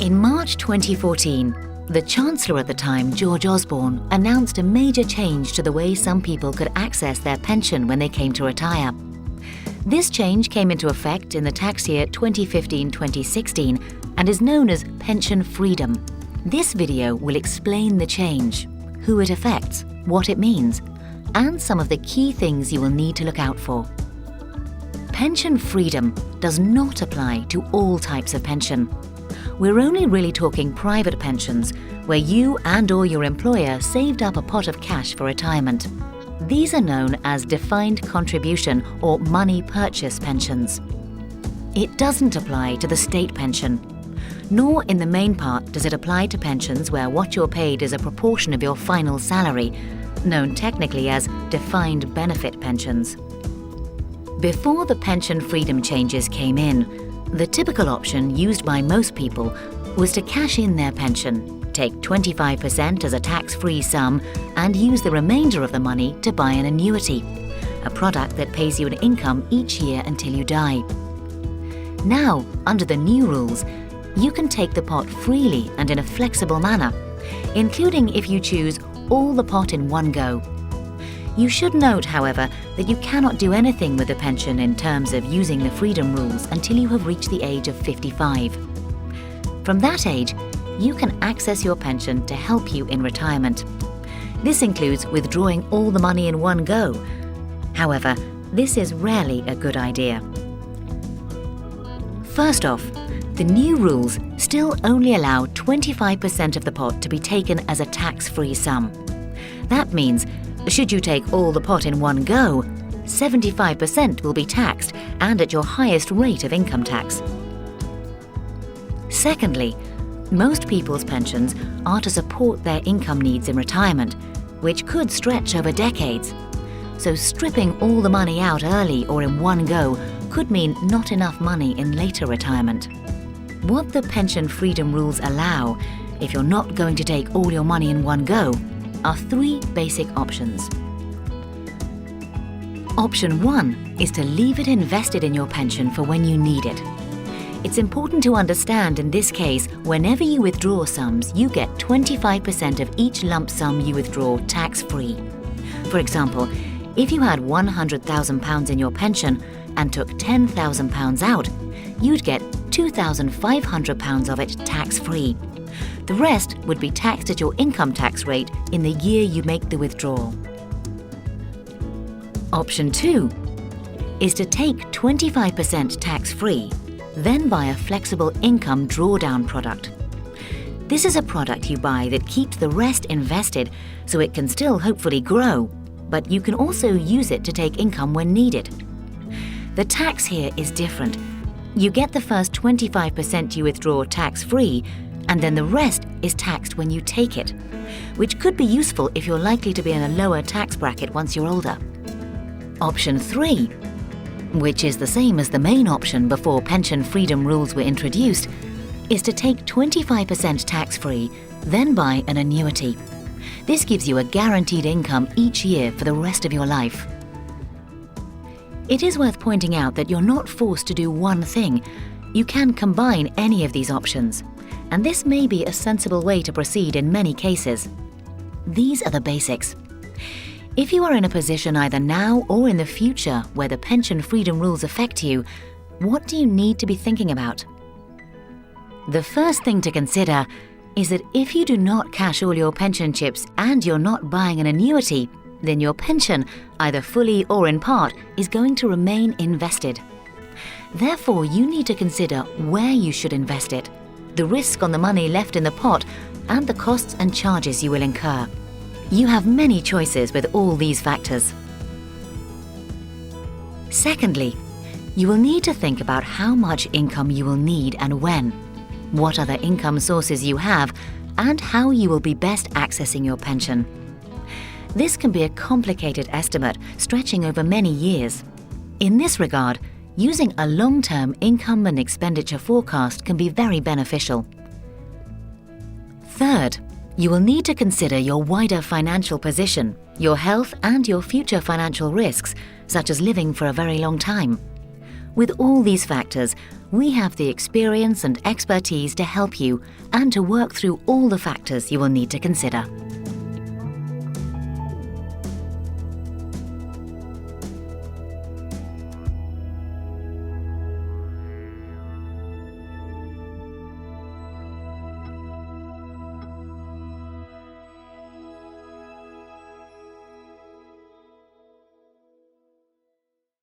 In March 2014, the Chancellor at the time, George Osborne, announced a major change to the way some people could access their pension when they came to retire. This change came into effect in the tax year 2015-2016 and is known as pension freedom. This video will explain the change, who it affects, what it means, and some of the key things you will need to look out for. Pension freedom does not apply to all types of pension. We're only really talking private pensions, where you and/or your employer saved up a pot of cash for retirement. These are known as defined contribution or money purchase pensions. It doesn't apply to the state pension, nor in the main part does it apply to pensions where what you're paid is a proportion of your final salary, known technically as defined benefit pensions. Before the pension freedom changes came in, the typical option used by most people was to cash in their pension, take 25% as a tax-free sum, and use the remainder of the money to buy an annuity, a product that pays you an income each year until you die. Now, under the new rules, you can take the pot freely and in a flexible manner, including if you choose all the pot in one go. You should note, however, that you cannot do anything with the pension in terms of using the freedom rules until you have reached the age of 55. From that age, you can access your pension to help you in retirement. This includes withdrawing all the money in one go. However, this is rarely a good idea. First off, the new rules still only allow 25% of the pot to be taken as a tax-free sum. That means, should you take all the pot in one go, 75% will be taxed and at your highest rate of income tax. Secondly, most people's pensions are to support their income needs in retirement, which could stretch over decades. So stripping all the money out early or in one go could mean not enough money in later retirement. What the pension freedom rules allow, if you're not going to take all your money in one go, are three basic options. Option 1 is to leave it invested in your pension for when you need it. It's important to understand in this case, whenever you withdraw sums, you get 25% of each lump sum you withdraw tax-free. For example, if you had £100,000 in your pension and took £10,000 out, you'd get £2,500 of it tax-free. The rest would be taxed at your income tax rate in the year you make the withdrawal. Option 2 is to take 25% tax-free, then buy a flexible income drawdown product. This is a product you buy that keeps the rest invested so it can still hopefully grow, but you can also use it to take income when needed. The tax here is different. You get the first 25% you withdraw tax-free, and then the rest is taxed when you take it, which could be useful if you're likely to be in a lower tax bracket once you're older. Option 3, which is the same as the main option before pension freedom rules were introduced, is to take 25% tax-free, then buy an annuity. This gives you a guaranteed income each year for the rest of your life. It is worth pointing out that you're not forced to do one thing. You can combine any of these options, and this may be a sensible way to proceed in many cases. These are the basics. If you are in a position either now or in the future where the pension freedom rules affect you, what do you need to be thinking about? The first thing to consider is that if you do not cash all your pension chips and you're not buying an annuity, then your pension, either fully or in part, is going to remain invested. Therefore, you need to consider where you should invest it, the risk on the money left in the pot, and the costs and charges you will incur. You have many choices with all these factors. Secondly, you will need to think about how much income you will need and when, what other income sources you have, and how you will be best accessing your pension. This can be a complicated estimate stretching over many years. In this regard, using a long-term income and expenditure forecast can be very beneficial. Third, you will need to consider your wider financial position, your health, and your future financial risks, such as living for a very long time. With all these factors, we have the experience and expertise to help you and to work through all the factors you will need to consider.